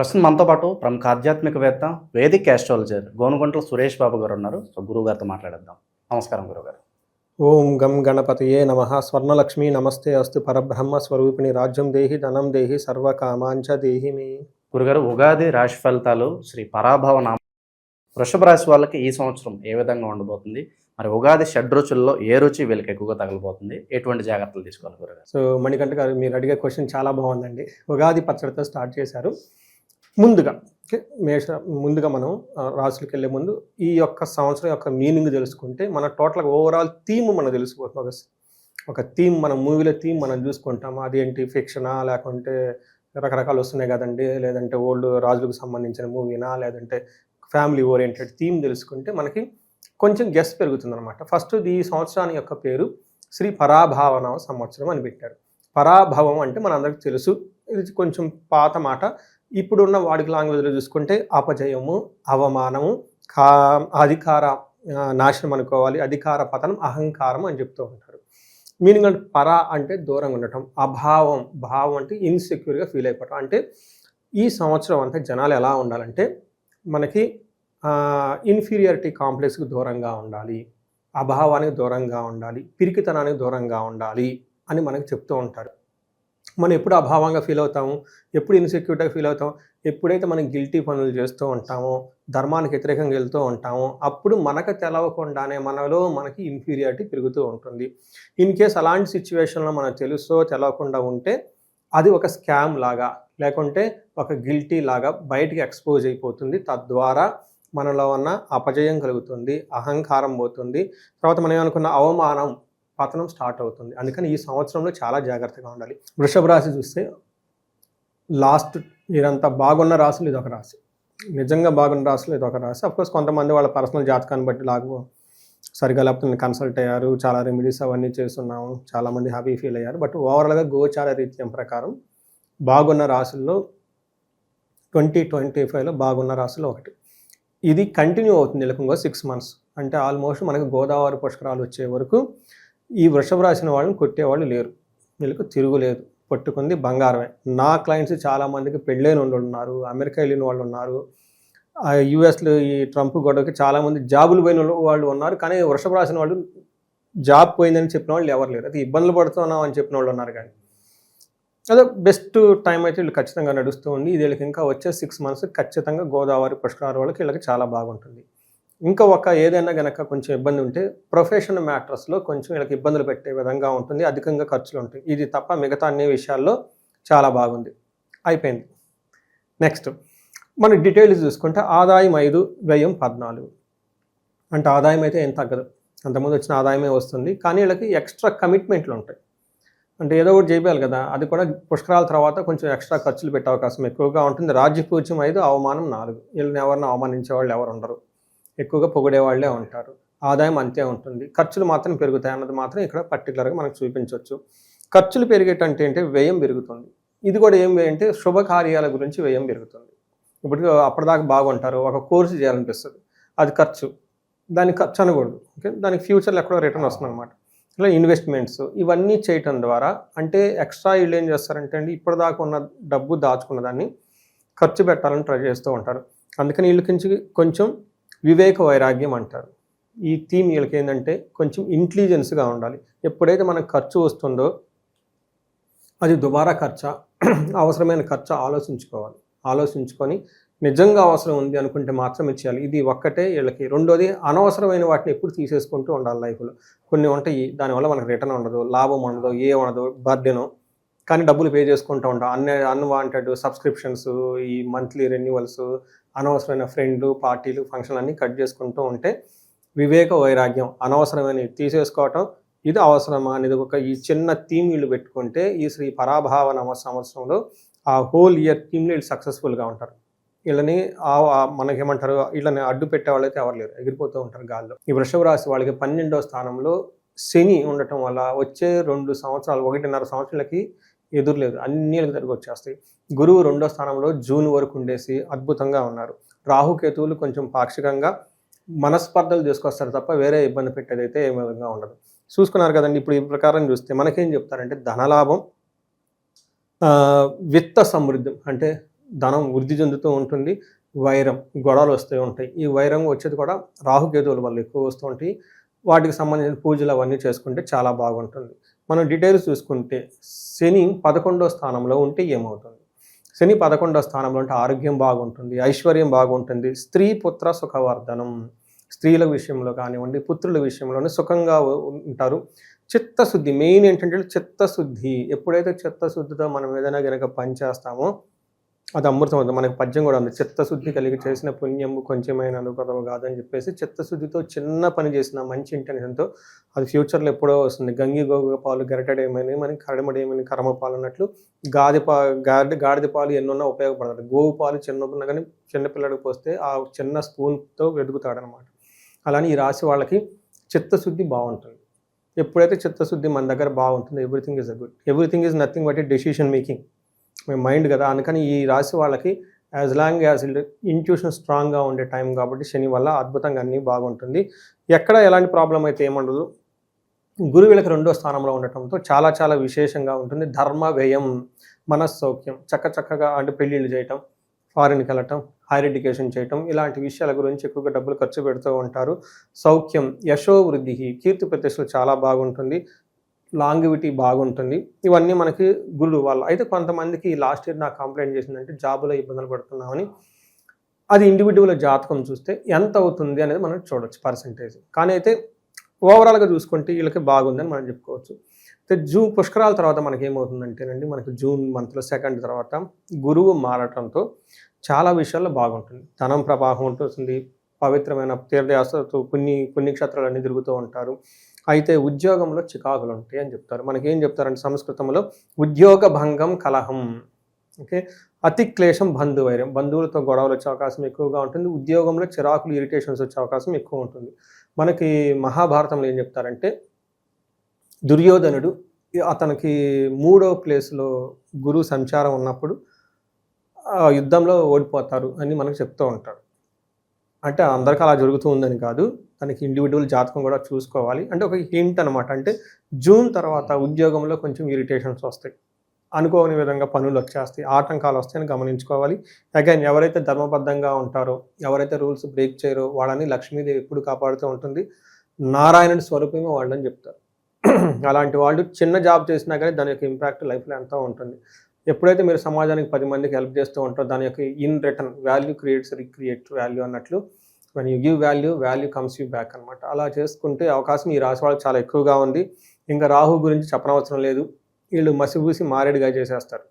ప్రస్తుతం మనతో పాటు ప్రముఖ ఆధ్యాత్మికవేత్త, వేదిక్ ఆస్ట్రాలజర్ గోనుగుంట్ల సురేష్ బాబు గారు ఉన్నారు. సో గురువుగారితో మాట్లాడేద్దాం. నమస్కారం గురువుగారు. ఓం గం గణపతయే నమః. స్వర్ణలక్ష్మి నమస్తే అస్తు. పరబ్రహ్మ స్వరూపిణి రాజ్యం దేహి ధనం దేహి సర్వకామాంచ దేహి మే. గురుగారు, ఉగాది రాశి ఫలితాలు శ్రీ పరాభవ నామ వృషభ రాశి వాళ్ళకి ఈ సంవత్సరం ఏ విధంగా ఉండబోతుంది? మరి ఉగాది షడ్రుచుల్లో ఏ రుచి వీళ్ళకి ఎక్కువగా తగలబోతుంది? ఎటువంటి జాగ్రత్తలు తీసుకోవాలి గురుగారు? సో మణికంఠ గారు, మీరు అడిగే క్వశ్చన్ చాలా బాగుందండి. ఉగాది పచ్చడితో స్టార్ట్ చేశారు. ముందుగా మనం రాసులకు వెళ్ళే ముందు ఈ యొక్క సంవత్సరం యొక్క మీనింగ్ తెలుసుకుంటే మన టోటల్గా ఓవరాల్ థీమ్ మనకు తెలిసిపోతుంది. ఒక థీమ్, మన మూవీలో థీమ్ మనం చూసుకుంటాం. అదేంటి, ఫిక్షనా లేకుంటే రకరకాలు వస్తున్నాయి కదండి, లేదంటే ఓల్డ్ రాజులకు సంబంధించిన మూవీనా, లేదంటే ఫ్యామిలీ ఓరియంటెడ్ థీమ్ తెలుసుకుంటే మనకి కొంచెం గెస్ పెరుగుతుంది అనమాట. ఫస్ట్ ఈ సంవత్సరాన్ని యొక్క పేరు శ్రీ పరాభావన సంవత్సరం అని పెట్టారు. పరాభవం అంటే మనందరికీ తెలుసు, ఇది కొంచెం పాత మాట. ఇప్పుడున్న వాడికి లాంగ్వేజ్లో చూసుకుంటే అపజయము, అవమానము, అధికార నాశనం అనుకోవాలి, అధికార పతనం, అహంకారం అని చెప్తూ ఉంటారు. మీనింగ్ అంటే పరా అంటే దూరంగా ఉండటం, అభావం, భావం అంటే ఇన్సెక్యూర్గా ఫీల్ అయిపోవటం. అంటే ఈ సంవత్సరం అంతా జనాలు ఎలా ఉండాలంటే మనకి ఇన్ఫీరియారిటీ కాంప్లెక్స్కి దూరంగా ఉండాలి, అభావానికి దూరంగా ఉండాలి, పిరికితనానికి దూరంగా ఉండాలి అని మనకి చెప్తూ ఉంటారు. మనం ఎప్పుడు అభావంగా ఫీల్ అవుతాము, ఎప్పుడు ఇన్సెక్యూర్గా ఫీల్ అవుతాం, ఎప్పుడైతే మనం గిల్టీ పనులు చేస్తూ ఉంటామో, ధర్మానికి వ్యతిరేకంగా వెళ్తూ ఉంటామో, అప్పుడు మనకు తెలవకుండానే మనకి ఇన్ఫీరియారిటీ పెరుగుతూ ఉంటుంది. ఇన్ కేస్ అలాంటి సిచ్యువేషన్లో మనం తెలుసో తెలవకుండా ఉంటే అది ఒక స్కామ్ లాగా, లేకుంటే ఒక గిల్టీ లాగా బయటికి ఎక్స్పోజ్ అయిపోతుంది. తద్వారా మనలో ఉన్న అపజయం కలుగుతుంది, అహంకారం పోతుంది, తర్వాత మనం ఏమనుకున్న అవమానం, పతనం స్టార్ట్ అవుతుంది. అందుకని ఈ సంవత్సరంలో చాలా జాగ్రత్తగా ఉండాలి. వృషభ రాశి చూస్తే లాస్ట్ ఇదంతా బాగున్న రాశులు ఇదొక రాశి, నిజంగా బాగున్న రాశులు ఇదొక రాశి. అఫ్కోర్స్ కొంతమంది వాళ్ళ పర్సనల్ జాతకాన్ని బట్టి సరిగా లేకపోతే కన్సల్ట్ అయ్యారు, చాలా రెమెడీస్ అవన్నీ చేస్తున్నాము, చాలామంది హ్యాపీ ఫీల్ అయ్యారు. బట్ ఓవరాల్గా గోచార రీత్యం ప్రకారం బాగున్న రాశుల్లో 2025లో బాగున్న రాశులు ఒకటి. ఇది కంటిన్యూ అవుతుంది ఇంకో 6 months. అంటే ఆల్మోస్ట్ మనకు గోదావరి పుష్కరాలు వచ్చే వరకు ఈ వృషభ రాశిన వాళ్ళని కొట్టేవాళ్ళు లేరు, వీళ్ళకు తిరుగులేదు, పట్టుకుంది బంగారమే. నా క్లయింట్స్ చాలామందికి పెళ్ళైన వాళ్ళు ఉన్నారు, అమెరికా వెళ్ళిన వాళ్ళు ఉన్నారు, యూఎస్లో ఈ ట్రంప్ గొడవకి చాలామంది జాబులు పోయిన వాళ్ళు ఉన్నారు. కానీ వృషభ రాశిన వాళ్ళు జాబ్ పోయిందని చెప్పిన వాళ్ళు ఎవరు లేరు. అది ఇబ్బందులు పడుతున్నాం అని చెప్పిన వాళ్ళు ఉన్నారు. కానీ అదే బెస్ట్ టైం అయితే వీళ్ళు ఖచ్చితంగా నడుస్తూ ఉంది. ఇది వీళ్ళకి ఇంకా వచ్చే 6 months ఖచ్చితంగా గోదావరి పుష్కరాల వాళ్ళకి వీళ్ళకి చాలా బాగుంటుంది. ఇంకా ఏదైనా కనుక కొంచెం ఇబ్బంది ఉంటే ప్రొఫెషనల్ మ్యాటర్స్లో కొంచెం వీళ్ళకి ఇబ్బందులు పెట్టే విధంగా ఉంటుంది, అధికంగా ఖర్చులు ఉంటాయి. ఇది తప్ప మిగతా అన్ని విషయాల్లో చాలా బాగుంది. అయిపోయింది. నెక్స్ట్ మన డీటెయిల్స్ చూసుకుంటే ఆదాయం 5, వ్యయం 14. అంటే ఆదాయం అయితే ఏం తగ్గదు, అంతకుముందు వచ్చిన ఆదాయమే వస్తుంది. కానీ వీళ్ళకి ఎక్స్ట్రా కమిట్మెంట్లు ఉంటాయి. అంటే ఏదో ఒకటి చేయాలి కదా, అది కూడా పుష్కరాల తర్వాత కొంచెం ఎక్స్ట్రా ఖర్చులు పెట్టే అవకాశం ఎక్కువగా ఉంటుంది. రాజ్యపూజ్యం 5, అవమానం 4. వీళ్ళని ఎవరిని అవమానించే వాళ్ళు ఎవరు ఉండరు, ఎక్కువగా పొగిడే వాళ్ళే ఉంటారు. ఆదాయం అంతే ఉంటుంది, ఖర్చులు మాత్రం పెరుగుతాయి అన్నది మాత్రం ఇక్కడ పర్టికులర్గా మనకు చూపించవచ్చు. ఖర్చులు పెరిగేటంటే ఏంటి, వ్యయం పెరుగుతుంది. ఇది కూడా ఏం వ్యయం అంటే శుభకార్యాల గురించి వ్యయం పెరుగుతుంది. ఇప్పుడు అప్పటిదాకా బాగుంటారు, ఒక కోర్సు చేయాలనిపిస్తుంది, అది ఖర్చు, దానికి ఖర్చు అనకూడదు. ఓకే, దానికి ఫ్యూచర్లో ఎక్కడో రిటర్న్ వస్తుంది అనమాట. ఇలా ఇన్వెస్ట్మెంట్స్ ఇవన్నీ చేయటం ద్వారా అంటే ఎక్స్ట్రా వీళ్ళు ఏం చేస్తారంటే అండి, ఇప్పటిదాకా ఉన్న డబ్బు దాచుకున్న దాన్ని ఖర్చు పెట్టాలని ట్రై చేస్తూ ఉంటారు. అందుకని వీళ్ళకి కొంచెం వివేక వైరాగ్యం అంటారు. ఈ థీమ్ వీళ్ళకి ఏంటంటే కొంచెం ఇంటెలిజెన్స్గా ఉండాలి. ఎప్పుడైతే మనకు ఖర్చు వస్తుందో అది దుబారా ఖర్చా, అవసరమైన ఖర్చు ఆలోచించుకొని నిజంగా అవసరం ఉంది అనుకుంటే మాత్రమే చేయాలి. ఇది ఒక్కటే వీళ్ళకి. రెండోది, అనవసరమైన వాటిని ఎప్పుడు తీసేసుకుంటూ ఉండాలి లైఫ్లో. కొన్ని ఉంటాయి, దానివల్ల మనకు రిటర్న్ ఉండదు, లాభం ఉండదు, ఉండదు, బర్డెను, కానీ డబ్బులు పే చేసుకుంటూ ఉంటాం. అన్వాంటెడ్ సబ్స్క్రిప్షన్స్, ఈ మంత్లీ రెన్యువల్స్, అనవసరమైన ఫ్రెండ్లు, పార్టీలు, ఫంక్షన్లు అన్నీ కట్ చేసుకుంటూ ఉంటే వివేక వైరాగ్యం, అనవసరమైన తీసేసుకోవటం, ఇది అవసరమా అనేది ఈ చిన్న థీమ్ వీళ్ళు పెట్టుకుంటే ఈ శ్రీ పరాభావ నవ సంవత్సరంలో ఆ హోల్ ఇయర్ థీమ్లో వీళ్ళు సక్సెస్ఫుల్గా ఉంటారు. వీళ్ళని మనకేమంటారు, వీళ్ళని అడ్డు పెట్టే వాళ్ళైతే ఎవరు లేరు, ఎగిరిపోతూ ఉంటారు గాల్లో. ఈ వృషభ రాశి వాళ్ళకి 12వ స్థానంలో శని ఉండటం వల్ల వచ్చే 2 సంవత్సరాలు, 1.5 సంవత్సరాలకి ఎదురులేదు, అన్ని తిరిగి వచ్చేస్తాయి. గురువు 2వ స్థానంలో జూన్ వరకు ఉండేసి అద్భుతంగా ఉన్నారు. రాహుకేతువులు కొంచెం పాక్షికంగా మనస్పర్ధలు తీసుకొస్తారు తప్ప వేరే ఇబ్బంది పెట్టేదైతే ఏ విధంగా ఉండదు. చూసుకున్నారు కదండి. ఇప్పుడు ఈ ప్రకారం చూస్తే మనకేం చెప్తారంటే ధనలాభం, విత్త సమృద్ధి, అంటే ధనం వృద్ధి చెందుతూ ఉంటుంది. వైరం, గొడవలు వస్తూ ఉంటాయి. ఈ వైరం వచ్చేది కూడా రాహుకేతువుల వల్ల ఎక్కువ వస్తూ ఉంటాయి. వాటికి సంబంధించిన పూజలు అవన్నీ చేసుకుంటే చాలా బాగుంటుంది. మనం డీటెయిల్స్ చూసుకుంటే శని 11వ స్థానంలో ఉంటే ఏమవుతుంది? శని 11వ స్థానంలో ఉంటే ఆరోగ్యం బాగుంటుంది, ఐశ్వర్యం బాగుంటుంది, స్త్రీ పుత్ర సుఖవర్ధనం. స్త్రీల విషయంలో కానివ్వండి, పుత్రుల విషయంలోనే సుఖంగా ఉంటారు. చిత్తశుద్ధి మెయిన్ ఏంటంటే చిత్తశుద్ధి. ఎప్పుడైతే చిత్తశుద్ధితో మనం ఏదైనా కనుక పని చేస్తామో అది అమృతం అవుతుంది. మనకి పద్యం కూడా ఉంది, చిత్తశుద్ధి కలిగి చేసిన పుణ్యము కొంచెమైన అనుకూలము కాదని చెప్పేసి. చిత్తశుద్ధితో చిన్న పని చేసిన మంచి ఇంటెన్షన్తో అది ఫ్యూచర్లో ఎప్పుడో వస్తుంది. గంగి గోగ పాలు గరటడేమని మనకి కరమడేమని కర్మపాలు అన్నట్లు గాడిద పాలు ఎన్నున్నా ఉపయోగపడతారు. గోవు పాలు చిన్న కానీ చిన్నపిల్లడికి పోస్తే ఆ చిన్న స్పూన్తో వెతుకుతాడనమాట. అలానే ఈ రాశి వాళ్ళకి చిత్తశుద్ధి బాగుంటుంది. ఎప్పుడైతే చిత్తశుద్ధి మన దగ్గర బాగుంటుందో everything is good. Everything is nothing but decision making. మేము మైండ్ కదా, అందుకని ఈ రాశి వాళ్ళకి యాజ్ లాంగ్ యాజ్ ఇంట్యూషన్ స్ట్రాంగ్గా ఉండే టైం కాబట్టి శని వల్ల అద్భుతంగా అన్నీ బాగుంటుంది. ఎక్కడ ఎలాంటి ప్రాబ్లం అయితే ఏముండదు. గురువు వీళ్ళకి 2వ స్థానంలో ఉండటంతో చాలా చాలా విశేషంగా ఉంటుంది. ధర్మ వ్యయం, మనస్సౌఖ్యం, చక్కగా అంటే పెళ్ళిళ్ళు చేయటం, ఫారిన్కి వెళ్ళటం, హైయర్ ఎడ్యుకేషన్ చేయటం, ఇలాంటి విషయాల గురించి ఎక్కువగా డబ్బులు ఖర్చు పెడుతూ ఉంటారు. సౌఖ్యం, యశో వృద్ధి, కీర్తి ప్రతిష్టలు చాలా బాగుంటుంది. లాంగివిటీ బాగుంటుంది. ఇవన్నీ మనకి గురువు వల్ల. అయితే కొంతమందికి లాస్ట్ ఇయర్ నాకు కంప్లైంట్ చేసిందంటే జాబులో ఇబ్బందులు పడుతున్నామని. అది ఇండివిజువల్ జాతకం చూస్తే ఎంత అవుతుంది అనేది మనం చూడవచ్చు పర్సంటేజ్. కానీ అయితే ఓవరాల్గా చూసుకుంటే వీళ్ళకి బాగుందని మనం చెప్పుకోవచ్చు. అయితే పుష్కరాల తర్వాత మనకి ఏమవుతుందంటేనండి, మనకి జూన్ మంత్లో 2nd తర్వాత గురువు మారటంతో చాలా విషయాల్లో బాగుంటుంది. ధనం ప్రవాహం ఉంటుంది, పవిత్రమైన తీర్థయాత్రతో పుణ్యక్షేత్రాలన్నీ తిరుగుతూ ఉంటారు. అయితే ఉద్యోగంలో చికాకులు ఉంటాయి అని చెప్తారు. మనకి ఏం చెప్తారంటే సంస్కృతంలో ఉద్యోగ భంగం కలహం, ఓకే, అతి క్లేశం బంధువైరం, బంధువులతో గొడవలు వచ్చే అవకాశం ఎక్కువగా ఉంటుంది. ఉద్యోగంలో చిరాకులు ఇరిటేషన్స్ వచ్చే అవకాశం ఎక్కువ ఉంటుంది. మనకి మహాభారతంలో ఏం చెప్తారంటే దుర్యోధనుడు అతనికి 3వ ప్లేస్లో గురువు సంచారం ఉన్నప్పుడు యుద్ధంలో ఓడిపోతారు అని మనకు చెప్తూ ఉంటాడు. అంటే అందరికీ అలా జరుగుతూ ఉందని కాదు, తనకి ఇండివిజువల్ జాతకం కూడా చూసుకోవాలి. అంటే ఒక హింట్ అనమాట. అంటే జూన్ తర్వాత ఉద్యోగంలో కొంచెం ఇరిటేషన్స్ వస్తాయి, అనుకోని విధంగా పనులు వచ్చేస్తాయి, ఆటంకాలు వస్తాయని గమనించుకోవాలి. అగైన్ ఎవరైతే ధర్మబద్ధంగా ఉంటారో, ఎవరైతే రూల్స్ బ్రేక్ చేయరో వాళ్ళని లక్ష్మీదేవి ఎప్పుడు కాపాడుతూ ఉంటుంది. నారాయణుడి స్వరూపమే వాళ్ళని చెప్తారు. అలాంటి వాళ్ళు చిన్న జాబ్ చేసినా కానీ దాని యొక్క ఇంపాక్ట్ లైఫ్లో ఎంతో ఉంటుంది. ఎప్పుడైతే మీరు సమాజానికి 10 మందికి హెల్ప్ చేస్తూ ఉంటారో దాని యొక్క in return value creates recreate value అన్నట్లు, when you give value, value comes you back అనమాట. అలా చేసుకుంటే అవకాశం ఈ రాశి వాళ్ళకి చాలా ఎక్కువగా ఉంది. ఇంకా రాహు గురించి చెప్పనవసరం లేదు. వీళ్ళు మసిపూసి మారేడుగా చేసేస్తారు.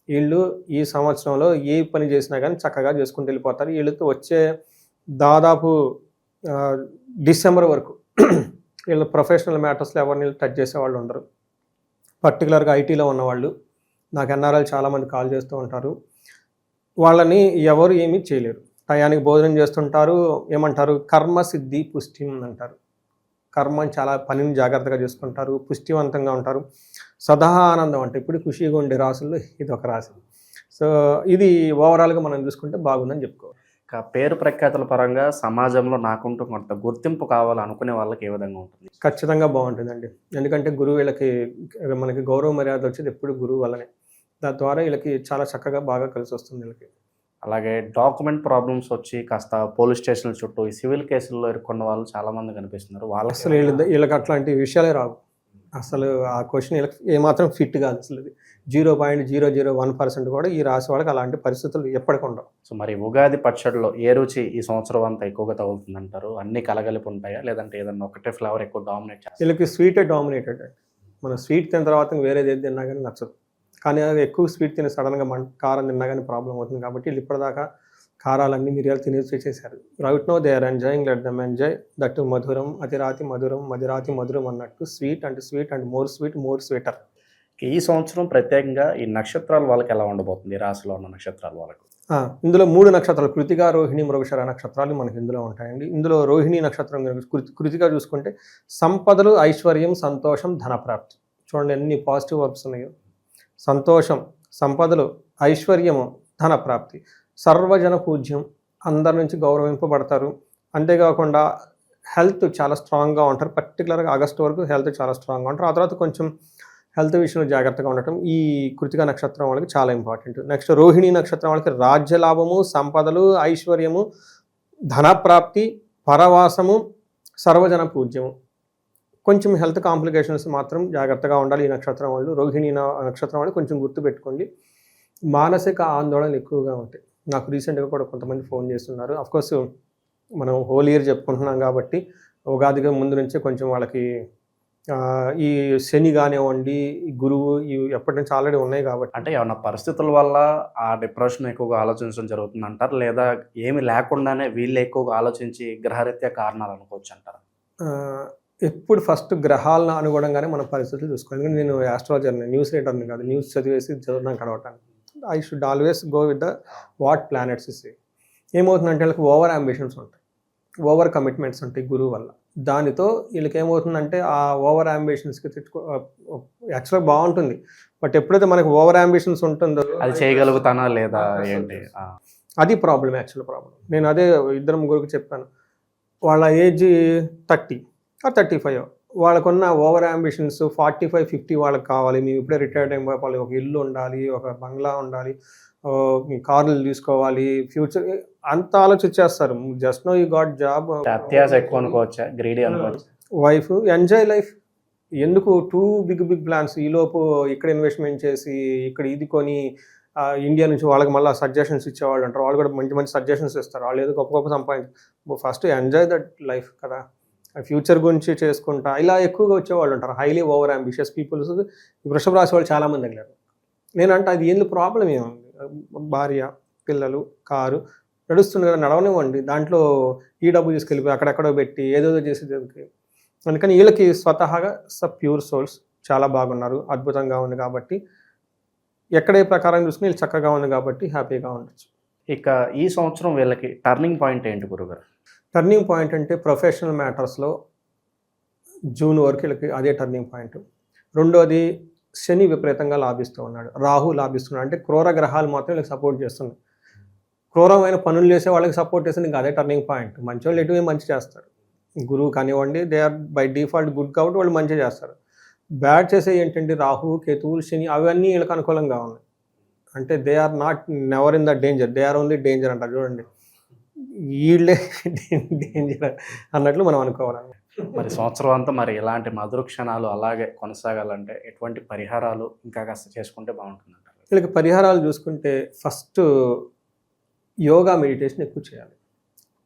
వీళ్ళు ఈ సంవత్సరంలో ఏ పని చేసినా కానీ చక్కగా చేసుకుంటూ వెళ్ళిపోతారు. వీళ్ళతో వచ్చే దాదాపు డిసెంబర్ వరకు వీళ్ళు ప్రొఫెషనల్ మ్యాటర్స్లో ఎవరిని టచ్ చేసేవాళ్ళు ఉండరు. పర్టికులర్గా ఐటీలో ఉన్నవాళ్ళు, నాకు ఎన్ఆర్ఐలు చాలామంది కాల్ చేస్తూ ఉంటారు. వాళ్ళని ఎవరు ఏమీ చేయలేరు. టయానికి భోజనం చేస్తుంటారు. ఏమంటారు, కర్మ సిద్ధి పుష్టి అంటారు. కర్మని చాలా పనిని జాగ్రత్తగా చేసుకుంటారు, పుష్టివంతంగా ఉంటారు, సదా ఆనందం. అంటే ఇప్పుడు ఖుషిగా ఉండే రాసుల్లో ఇది ఒక రాశి. సో ఇది ఓవరాల్గా మనం చూసుకుంటే బాగుందని చెప్పుకోవాలి. పేరు ప్రఖ్యాతుల పరంగా సమాజంలో నాకుంటూ కొంత గుర్తింపు కావాలనుకునే వాళ్ళకి ఏ విధంగా ఉంటుంది? ఖచ్చితంగా బాగుంటుందండి. ఎందుకంటే గురువు వీళ్ళకి మనకి గౌరవ మర్యాద వచ్చేది ఎప్పుడు గురువు వల్లనే. దాని ద్వారా వీళ్ళకి చాలా చక్కగా బాగా కలిసి వస్తుంది వీళ్ళకి. అలాగే డాక్యుమెంట్ ప్రాబ్లమ్స్ వచ్చి కాస్త పోలీస్ స్టేషన్ల చుట్టూ ఈ సివిల్ కేసుల్లో ఇరుక్కున్న వాళ్ళు చాలామంది కనిపిస్తున్నారు. వాళ్ళకి అసలు వీళ్ళకి అట్లాంటి విషయాలే రావు. అసలు ఆ క్వశ్చన్ వీళ్ళకి ఏమాత్రం ఫిట్ కాదు. అసలు 0.001% కూడా ఈ రాశి వాళ్ళకి అలాంటి పరిస్థితులు ఎప్పటికుండవు. సో మరి ఉగాది పచ్చడిలో ఏ రుచి ఈ సంవత్సరం అంతా ఎక్కువగా తగులుతుంది అంటారు? అన్ని కలగలిపి ఉంటాయా, లేదంటే ఏదన్నా ఒకటే ఫ్లేవర్ ఎక్కువ డామినేట్ చేస్తారు? వీళ్ళకి స్వీటే డామినేటెడ్ అండి. మనం స్వీట్ తిన్న తర్వాత వేరేది ఏది తిన్నా కానీ నచ్చదు. కానీ ఎక్కువ స్వీట్ తిని సడన్గా కారం తిన్నా కానీ ప్రాబ్లం అవుతుంది. కాబట్టి వీళ్ళు ఇప్పటిదాకా కారాలన్నీ మిరియాలు తినేసి చేశారు. Right no they are enjoying, let them enjoy. That మధురం అతిరాతి మధురం మదిరాతి మధురం అన్నట్టు స్వీట్ అండ్ మోర్ స్వీటర్. ఈ సంవత్సరం ప్రత్యేకంగా ఈ నక్షత్రాల వాళ్ళకి ఎలా ఉండబోతుంది? రాశిలో ఉన్న నక్షత్రాల వాళ్ళకు ఇందులో 3 నక్షత్రాలు, కృతిక, రోహిణి, మృగశిర నక్షత్రాలు మనకి ఇందులో ఉంటాయండి. ఇందులో రోహిణి నక్షత్రం కృతిక చూసుకుంటే సంపదలు, ఐశ్వర్యం, సంతోషం, ధనప్రాప్తి. చూడండి ఎన్ని పాజిటివ్ వర్బ్స్ ఉన్నాయో. సంతోషం, సంపదలు, ఐశ్వర్యము, ధనప్రాప్తి, సర్వజన పూజ్యం, అందరి నుంచి గౌరవింపబడతారు. అంతేకాకుండా హెల్త్ చాలా స్ట్రాంగ్గా ఉంటారు. పర్టికులర్గా ఆగస్టు వరకు హెల్త్ చాలా స్ట్రాంగ్గా ఉంటారు. ఆ తర్వాత కొంచెం హెల్త్ విషయంలో జాగ్రత్తగా ఉండటం ఈ కృతికా నక్షత్రం వాళ్ళకి చాలా ఇంపార్టెంట్. నెక్స్ట్ రోహిణి నక్షత్రం వాళ్ళకి రాజ్యలాభము, సంపదలు, ఐశ్వర్యము, ధనప్రాప్తి, పరవాసము, సర్వజన పూజ్యము. కొంచెం హెల్త్ కాంప్లికేషన్స్ మాత్రం జాగ్రత్తగా ఉండాలి ఈ నక్షత్రం వాళ్ళు. రోహిణి నక్షత్రం వాళ్ళు కొంచెం గుర్తుపెట్టుకోండి. మానసిక ఆందోళనలు ఎక్కువగా ఉంటాయి. నాకు రీసెంట్గా కూడా కొంతమంది ఫోన్ చేస్తున్నారు. అఫ్కోర్స్ మనం హోల్ ఇయర్ చెప్పుకుంటున్నాం కాబట్టి ఉగాదిగా ముందు నుంచే కొంచెం వాళ్ళకి ఈ శని కానివ్వండి, ఈ గురువు ఇవి ఎప్పటి నుంచి ఆల్రెడీ ఉన్నాయి కాబట్టి. అంటే ఏమన్నా పరిస్థితుల వల్ల ఆ డిప్రెషన్ ఎక్కువగా ఆలోచించడం జరుగుతుంది అంటారు, లేదా ఏమి లేకుండానే వీళ్ళు ఎక్కువగా ఆలోచించి గ్రహరీత్యా కారణాలు అనుకోవచ్చు అంటారు? ఎప్పుడు ఫస్ట్ గ్రహాలను అనుగుణంగానే మన పరిస్థితులు చూసుకోవాలి. ఎందుకంటే నేను ఆస్ట్రాలజర్ని, న్యూస్ రీడర్ని కాదు. న్యూస్ చదివేసి చదువుతాను కడవటానికి. I should always go with the what planets is. ఏమవుతుందంటే వీళ్ళకి ఓవర్ అంబిషన్స్ ఉంటాయి, ఓవర్ కమిట్మెంట్స్ ఉంటాయి గురువు వల్ల. దానితో వీళ్ళకి ఏమవుతుందంటే ఆ ఓవర్ అంబిషన్స్కి యాక్చువల్గా బాగుంటుంది, బట్ ఎప్పుడైతే మనకి ఓవర్ అంబిషన్స్ ఉంటుందో అది చేయగలుగుతానా లేదా ఏంటి, అది ప్రాబ్లం, యాక్చువల్ ప్రాబ్లం. నేను అదే ఇద్దరు ముగ్గురికి చెప్పాను. వాళ్ళ ఏజ్ 30 or 35, వాళ్ళకున్న ఓవర్ అంబిషన్స్ 45, 50 వాళ్ళకి కావాలి. మేము ఇప్పుడే రిటైర్డ్ అయిపోవాలి, ఒక ఇల్లు ఉండాలి, ఒక బంగ్లా ఉండాలి, కార్లు తీసుకోవాలి, ఫ్యూచర్ అంత ఆలోచించేస్తారు. Just no you got job. అత్యాశ ఎక్కువ అనుకోవచ్చా, గ్రీడీ అనుకోవచ్చు. Wife enjoy life. ఎందుకు టూ బిగ్ ప్లాన్స్? ఈలోపు ఇక్కడ ఇన్వెస్ట్మెంట్ చేసి ఇక్కడ ఇది కొని ఇండియా నుంచి వాళ్ళకి మళ్ళీ సజెషన్స్ ఇచ్చేవాళ్ళు అంటారు. వాళ్ళు కూడా మంచి మంచి సజెషన్స్ ఇస్తారు. వాళ్ళు ఏదో గొప్ప సంపాదించి ఫస్ట్ ఎంజాయ్ దట్ లైఫ్ కదా. ఫ్యూచర్ గురించి చేసుకుంటా ఇలా ఎక్కువగా వచ్చేవాళ్ళు ఉంటారు. హైలీ ఓవర్ అంబిషియస్ పీపుల్స్ వృషభ రాశి వాళ్ళు చాలామంది తగిలారు. నేనంటే అది ఎందుకు ప్రాబ్లం ఏముంది? భార్య, పిల్లలు, కారు నడుస్తుంది కదా, నడవనివ్వండి. దాంట్లో ఈ డబ్బు తీసుకెళ్ళిపోయి అక్కడెక్కడో పెట్టి ఏదేదో చేసేది. అందుకని వీళ్ళకి స్వతహాగా ప్యూర్ సోల్స్ చాలా బాగున్నారు, అద్భుతంగా ఉంది కాబట్టి ఎక్కడే ప్రకారం చూసుకుని వీళ్ళు చక్కగా ఉంది కాబట్టి హ్యాపీగా ఉండొచ్చు. ఇక ఈ సంవత్సరం వీళ్ళకి టర్నింగ్ పాయింట్ ఏంటి గురుగారు? టర్నింగ్ పాయింట్ అంటే ప్రొఫెషనల్ మ్యాటర్స్లో జూన్ వరకు వీళ్ళకి అదే టర్నింగ్ పాయింట్. రెండోది శని విపరీతంగా లాభిస్తూ ఉన్నాడు, రాహు లాభిస్తున్నాడు. అంటే క్రూర గ్రహాలు మాత్రం వీళ్ళకి సపోర్ట్ చేస్తున్నాయి. క్రూరమైన పనులు చేసే వాళ్ళకి సపోర్ట్ చేస్తుంది, ఇంకా అదే టర్నింగ్ పాయింట్. మంచి వాళ్ళు ఎటువే మంచి చేస్తారు. గురువు కానివ్వండి, they are by default good కాబట్టి వాళ్ళు మంచి చేస్తారు. బ్యాడ్ చేసే ఏంటంటే రాహు, కేతువులు, శని అవన్నీ వీళ్ళకి అనుకూలంగా ఉన్నాయి. అంటే they are not never in the danger, they are only danger అంటారు చూడండి. వీళ్ళే డేంజర్ అన్నట్లు మనం అనుకోవాలన్నమాట. మరి సంవత్సరం అంతా మరి ఇలాంటి మధుర క్షణాలు అలాగే కొనసాగాలంటే ఎటువంటి పరిహారాలు ఇంకా కాస్త చేసుకుంటే బాగుంటుంది అంటారు? వీళ్ళకి పరిహారాలు చూసుకుంటే ఫస్ట్ యోగా, మెడిటేషన్ ఎక్కువ చేయాలి.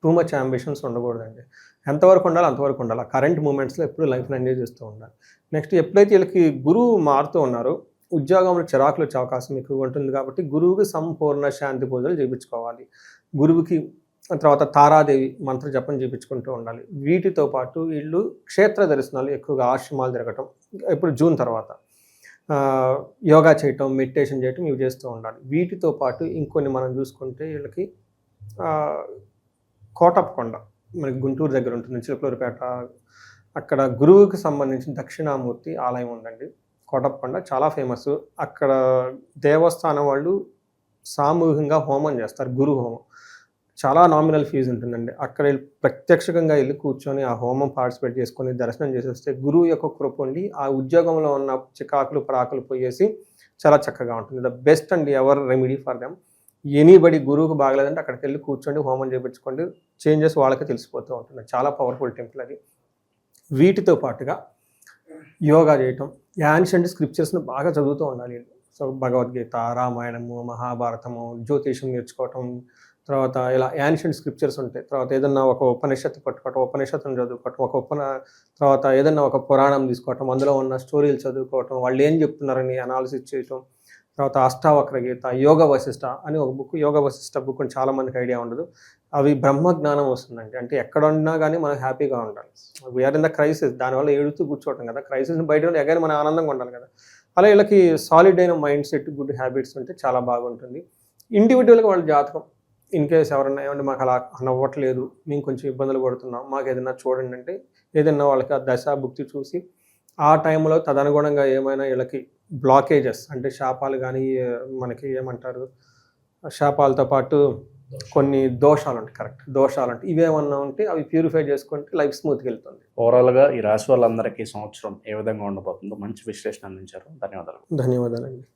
టూ మచ్ అంబిషన్స్ ఉండకూడదండి. ఎంతవరకు ఉండాలి అంతవరకు ఉండాలి. కరెంట్ మూమెంట్స్లో ఎప్పుడు లైఫ్ని ఎంజాయ్ చేస్తూ ఉండాలి. నెక్స్ట్ ఎప్పుడైతే వీళ్ళకి గురువు మారుతూ ఉన్నారో ఉద్యోగంలో చిరాకులు వచ్చే అవకాశం ఎక్కువగా ఉంటుంది కాబట్టి గురువుకి సంపూర్ణ శాంతి పూజలు చేయించుకోవాలి. గురువుకి తర్వాత తారాదేవి మంత్ర జపం చేయించుకుంటూ ఉండాలి. వీటితో పాటు వీళ్ళు క్షేత్ర దర్శనాలు ఎక్కువగా ఆశ్రమాలు తిరగటం, ఇప్పుడు జూన్ తర్వాత యోగా చేయటం, మెడిటేషన్ చేయటం ఇవి చేస్తూ ఉండాలి. వీటితో పాటు ఇంకొన్ని మనం చూసుకుంటే వీళ్ళకి కోటప్పకొండ మనకి గుంటూరు దగ్గర ఉంటుంది, చిలకలూరుపేట. అక్కడ గురువుకి సంబంధించిన దక్షిణామూర్తి ఆలయం ఉందండి. కోటప్పకొండ చాలా ఫేమస్. అక్కడ దేవస్థానం వాళ్ళు సామూహికంగా హోమం చేస్తారు, గురు హోమం. చాలా నామినల్ ఫీజు ఉంటుందండి. అక్కడ ప్రత్యక్షంగా వెళ్ళి కూర్చొని ఆ హోమం పార్టిసిపేట్ చేసుకొని దర్శనం చేసేస్తే గురువు యొక్క కృప ఉండి ఆ ఉద్యోగంలో ఉన్న చికాకులు పరాకులు పోయేసి చాలా చక్కగా ఉంటుంది. The best and ever remedy for them. Anybody గురువుకు బాగలేదంటే అక్కడికి వెళ్ళి కూర్చోండి, హోమం చేయించుకోండి, చేంజెస్ వాళ్ళకి తెలిసిపోతూ ఉంటుంది. చాలా పవర్ఫుల్ టెంపుల్ అది. వీటితో పాటుగా యోగా చేయటం, యాన్షియంట్ స్క్రిప్చర్స్ని బాగా చదువుతూ ఉండాలి. సో భగవద్గీత, రామాయణము, మహాభారతము, జ్యోతిషం నేర్చుకోవటం, తర్వాత ఇలా యాన్షియంట్ స్క్రిప్చర్స్ ఉంటాయి. తర్వాత ఏదన్నా ఒక ఉపనిషత్తు పట్టుకోవటం, ఉపనిషత్తును చదువుకోవటం, తర్వాత ఏదన్నా ఒక పురాణం తీసుకోవటం, అందులో ఉన్న స్టోరీలు చదువుకోవటం, వాళ్ళు ఏం చెప్తున్నారని అనాలిసిస్ చేయటం. తర్వాత అష్టావక్ర గీత, యోగ వశిష్ట అని ఒక బుక్. యోగ వశిష్ట బుక్ అని చాలామందికి ఐడియా ఉండదు. అవి బ్రహ్మజ్ఞానం వస్తుందండి. అంటే ఎక్కడ ఉన్నా కానీ మనం హ్యాపీగా ఉండాలి. వీఆర్ ఇన్ ద క్రైసిస్, దానివల్ల ఏడుతూ కూర్చోవటం కదా. క్రైసిస్ని బయట ఎగైనా మనం ఆనందంగా ఉండాలి కదా. అలా వీళ్ళకి సాలిడ్ అయిన మైండ్ సెట్, గుడ్ హ్యాబిట్స్ ఉంటే చాలా బాగుంటుంది. ఇండివిజువల్గా వాళ్ళ జాతకం ఇన్ కేస్ ఎవరన్నా ఏమంటే మాకు అలా నవ్వట్లేదు, మేము కొంచెం ఇబ్బందులు పడుతున్నాం, మాకు ఏదైనా చూడండి అంటే ఏదైనా వాళ్ళకి ఆ దశ భుక్తి చూసి ఆ టైంలో తదనుగుణంగా ఏమైనా వీళ్ళకి బ్లాకేజెస్ అంటే శాపాలు కానీ మనకి ఏమంటారు, శాపాలతో పాటు కొన్ని దోషాలు ఉంటాయి. కరెక్ట్, దోషాలు ఉంటాయి. ఇవేమన్నా ఉంటే అవి ప్యూరిఫై చేసుకుంటే లైఫ్ స్మూత్గా వెళ్తుంది. ఓవరాల్గా ఈ రాశి వాళ్ళందరికీ ఈ సంవత్సరం ఏ విధంగా ఉండబోతుందో మంచి విశ్లేషణ అందించారు. ధన్యవాదాలు. ధన్యవాదాలండి.